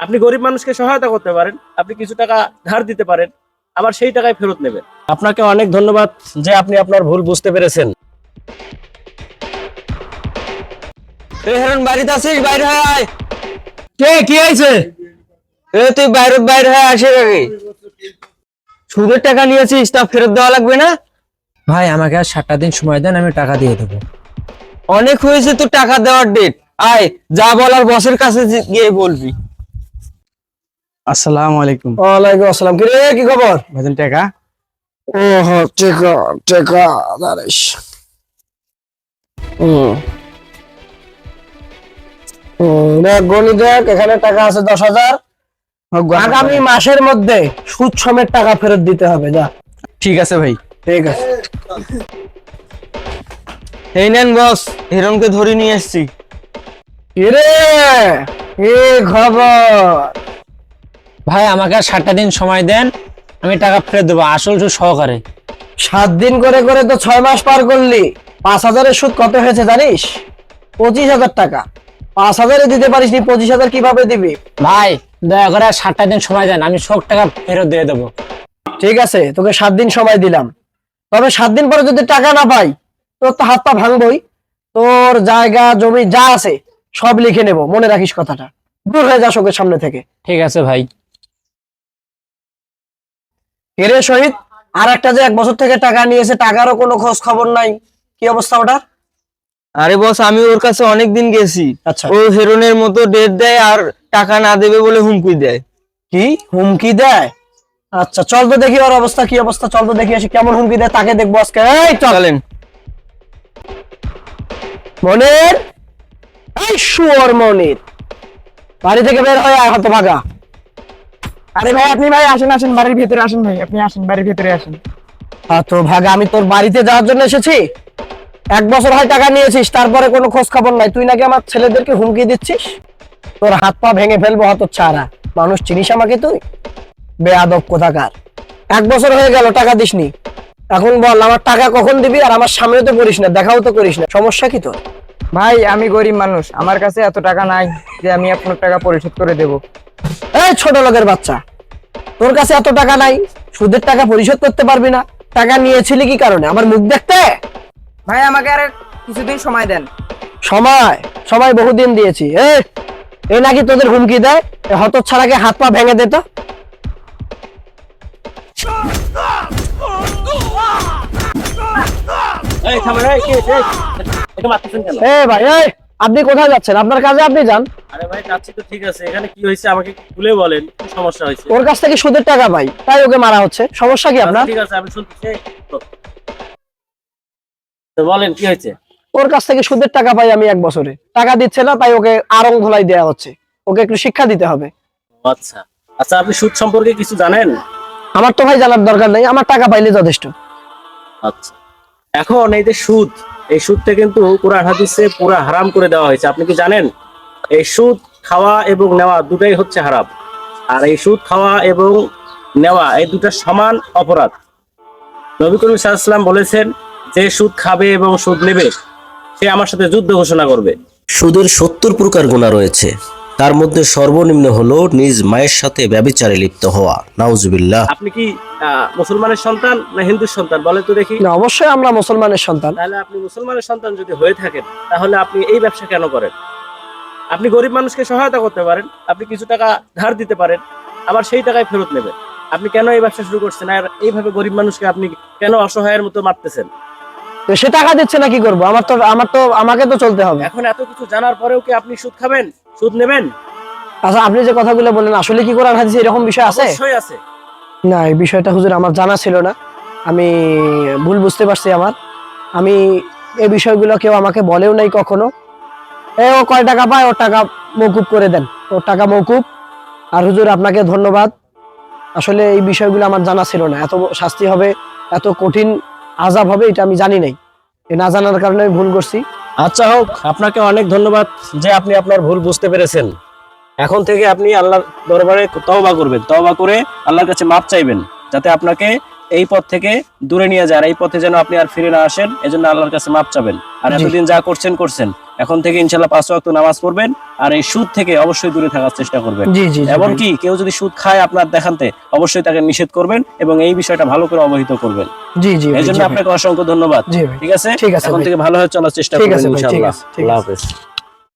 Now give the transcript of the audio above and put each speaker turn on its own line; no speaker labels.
আপনি গরিব মানুষকে সহায়তা করতে পারেন, আপনি কিছু টাকা ধার দিতে পারেন, আবার সেই টাকায় ফেরত নেবেন। আপনাকে অনেক ধন্যবাদ যে আপনি আপনার ভুল বুঝতে পেরেছেন।
হেরন বাড়িতে আছিস? বাইরে হয়ে আয়।
কে কি হয়েছে?
তুই বাইরে হয়ে আসে আগে। সুদের টাকা নিয়েছিস, তা ফেরত দেওয়া লাগবে না?
ভাই আমাকে আর 7টা দিন সময় দেন, আমি টাকা দিয়ে দেবো।
অনেক হয়েছে তোর টাকা দেওয়ার ডেট। আয়, যা বলার বসের কাছে গিয়ে বলবি।
আসসালামু আলাইকুম।
ওয়ালাইকুম আসসালাম। কি রে, কি খবর?
ভাইজান টাকা।
ও হ্যাঁ, টাকা দাঁড়াইস। গণি দেখ, এখানে টাকা আছে 10,000। আগামী মাসের মধ্যে সুদ সমেত টাকা ফেরত দিতে হবে। যা।
ঠিক আছে ভাই।
ঠিক আছে। এই নেন বস, হিরণকে ধরে নিয়ে এসেছি। রে কি খবর?
ভাই আমাকে আর 7টা দিন সময় দেন, আমি টাকা ফেরত দেবো আসল সুদ সহকারে।
7 দিন করে করে তো 6 মাস পার করলি। 5,000-এর সুদ কত হয়েছে জানিস? 25,000 টাকা। 5,000-এ দিতে পারিস নি, 25,000 কিভাবে দিবি?
ভাই দয়া করে আর 7টা দিন সময় দেন, আমি সব টাকা ফেরত দিয়ে দেবো।
ঠিক আছে, তোকে 7 দিন সময় দিলাম। তবে 7 দিন পরে যদি টাকা না পাই, তোর তো হাত পা ভাঙবই। তোর জায়গা জমি যা আছে সব লিখে নেব, মনে রাখিস কথাটা। দূর হয়ে যা চোখের সামনে থেকে।
ঠিক আছে ভাই।
এরে শহীদ, আর একটা যে 1 বছর থেকে টাকা নিয়েছে, টাকারও কোনো খোঁজ খবর নাই, কি অবস্থা ওটা?
আরে বস, আমি ওর কাছে অনেক দিন গেছি।
আচ্ছা।
ও হেরোনের মতো ডেট দেয় আর টাকা না দেবে বলে হুমকি দেয়।
কি হুমকি দেয়? আচ্ছা চল তো দেখি ওর অবস্থা কি অবস্থা, চল তো দেখি আসি কেমন হুমকি দেয়, তাকে দেখবো আজকে। এই
চলেন।
মনির, এই শুয়োর মনির, বাড়ি থেকে বের হয়ে আয় হতভাগা।
আরে ভাই, আপনি ভাই আসেন আসেন, বাড়ির ভেতরে আসেন ভাই, আপনি আসেন, বাড়ির ভেতরে আসেন।
হতভাগা, আমি তোর বাড়িতে যাওয়ার জন্য এসেছি? 1 বছর হয় টাকা নিয়েছিস, তারপরে কোনো খোঁজ খবর নাই। তুই নাকি আমার ছেলেদেরকে হুমকি দিচ্ছিস? তোর হাত পা ভেঙে ফেলবো হতচ্ছাড়া। মানুষ চিনিস আমাকে তুই? বেয়াদব কোথাকার। 1 বছর হয়ে গেল টাকা দিসনি। এখন বল আমার টাকা কখন দিবি? আর আমার সামনে তো করিস না, দেখাও তো করিস না, সমস্যা কি তোর?
ভাই আমি গরিব মানুষ, আমার কাছে এত টাকা নাই যে আমি আপনার টাকা পরিশোধ করে দেব।
এই ছোট লোকের বাচ্চা, তোর কাছে এত টাকা নাই, সুদের টাকা পরিশোধ করতে পারবি না? টাকা নিয়েছিলি কি কারণে? আমার মুখ দেখতে?
ভাই আমাকে আর কিছুদিন সময় দেন।
সময় সময় বহুদিন দিয়েছি। এই নাকি তোদের হুমকি দেয়? হতচ্ছাড়াকে হাত পা ভেঙে দে তো।
এই থামেন, এই কি হয়েছে? এটা মারতেছেন কেন?
ভাই, আপনি কোথায় যাচ্ছেন? আপনার কাজে আপনি যান।
আরে ভাই যাচ্ছি তো, ঠিক আছে, এখানে কি হয়েছে আমাকে খুলে বলেন, কি সমস্যা হয়েছে?
ওর কাছ থেকে সুদের টাকা পাই, তাই ওকে মারা হচ্ছে। সমস্যা কি আপনার?
ঠিক আছে, আমি শুনতেছি। তো বলেন কি হয়েছে?
ওর কাছ থেকে সুদের টাকা পাই আমি 1 বছরে, টাকা দিচ্ছে না, তাই ওকে আরং ধোলাই দেওয়া হচ্ছে। ওকে একটু শিক্ষা দিতে হবে।
আচ্ছা আচ্ছা, আপনি সুদ সম্পর্কে কিছু জানেন?
আমার তো ভাই জানার দরকার নেই, আমার টাকা পাইলে যথেষ্ট।
আচ্ছা, এখন এই যে সুদ, এই সুদটা কিন্তু কোরআন হাদিসে পুরা হারাম করে দেওয়া হয়েছে। আপনি কি জানেন? এই সুদ খাওয়া এবং নেওয়া দুটাই হচ্ছে হারাম। আর এই সুদ খাওয়া এবং নেওয়া এই দুটা সমান অপরাধ। নবী করিম সাল্লাল্লাহু আলাইহি ওয়াসাল্লাম বলেছেন, যে সুদ খাবে এবং সুদ নেবে সে আমার সাথে যুদ্ধ ঘোষণা করবে।
সুদের 70 প্রকার গুনাহ রয়েছে, তার মধ্যে সর্বনিম্ন হলো নিজ মায়ের সাথে ব্যভিচারে লিপ্ত হওয়া। নাউজুবিল্লাহ।
আপনি কি মুসলমানের সন্তান না হিন্দুর সন্তান বলেন তো দেখি?
না, অবশ্যই আমরা মুসলমানের সন্তান।
তাহলে আপনি মুসলমানের সন্তান যদি হয়ে থাকেন, তাহলে আপনি এই ব্যবসা কেন করেন? আপনি গরিব মানুষকে সহায়তা করতে পারেন, আপনি কিছু টাকা ধার দিতে পারেন, আবার সেই টাকায় ফেরত নেবেন। আপনি কেন এই ব্যবসা শুরু করছেন? আর এইভাবে গরিব মানুষকে আপনি কেন অসহায়ের মতো মারতেছেন?
তো সে টাকা দিচ্ছে না, কি করবো? আমাকে তো চলতে হবে।
এখন এত কিছু জানার পরেও কি আপনি সুদ খাবেন, সুদ নেবেন?
আচ্ছা, আপনি যে কথাগুলো বললেন, আসলে কি কোরআন হাদিসে এরকম বিষয় আছে?
অবশ্যই আছে।
না, এই বিষয়টা হুজুর আমার জানা ছিল না। আমি ভুল বুঝতে পারছি আমি এই বিষয়গুলো কেউ আমাকে বলেও নাই কখনো। ও কয় টাকা পায়, ওর টাকা মওকুফ করে দেন, ওর টাকা মওকুফ। আর হুজুর আপনাকে ধন্যবাদ। আসলে এই বিষয়গুলো আমার জানা ছিল না, এত শাস্তি হবে, এত কঠিন আযাব হবে, এটা আমি জানি নাই। এ না জানার কারণে আমি ভুল করছি।
আচ্ছা হোক, আপনাকে অনেক ধন্যবাদ যে আপনি আপনার ভুল বুঝতে পেরেছেন। এখন থেকে আপনি আল্লাহর দরবারে তওবা করবেন, তওবা করে আল্লাহর কাছে মাপ চাইবেন, যাতে আপনাকে এই পথ থেকে দূরে নিয়ে যায়। আর এই পথে যেন আপনি আর ফিরে না আসেন, এজন্য আল্লাহর কাছে মাপ চাবেন। আর এতদিন যা করছেন এখন থেকে ইনশাআল্লাহ 5 ওয়াক্ত নামাজ পড়বেন আর এই সুদ থেকে অবশ্যই দূরে থাকার চেষ্টা করবেন।
জি জি জি
এমনকি কেউ যদি সুদ খায় আপনার দেখান্তে অবশ্যই তাকে নিষেধ করবেন এবং এই বিষয়টা ভালো করে অবহিত করবেন।
জি জি
এই জন্য আপনাকে অসংখ্য ধন্যবাদ।
জি ভাই।
ঠিক আছে,
ঠিক আছে
এখন
ভাই।
থেকে ভালো হয়ে চলার চেষ্টা
ঠিক
করবেন
আছে ভাই, ঠিক
ইনশাআল্লাহ।
আছে, ঠিক
আল্লাহ
আছে।
হাফেজ।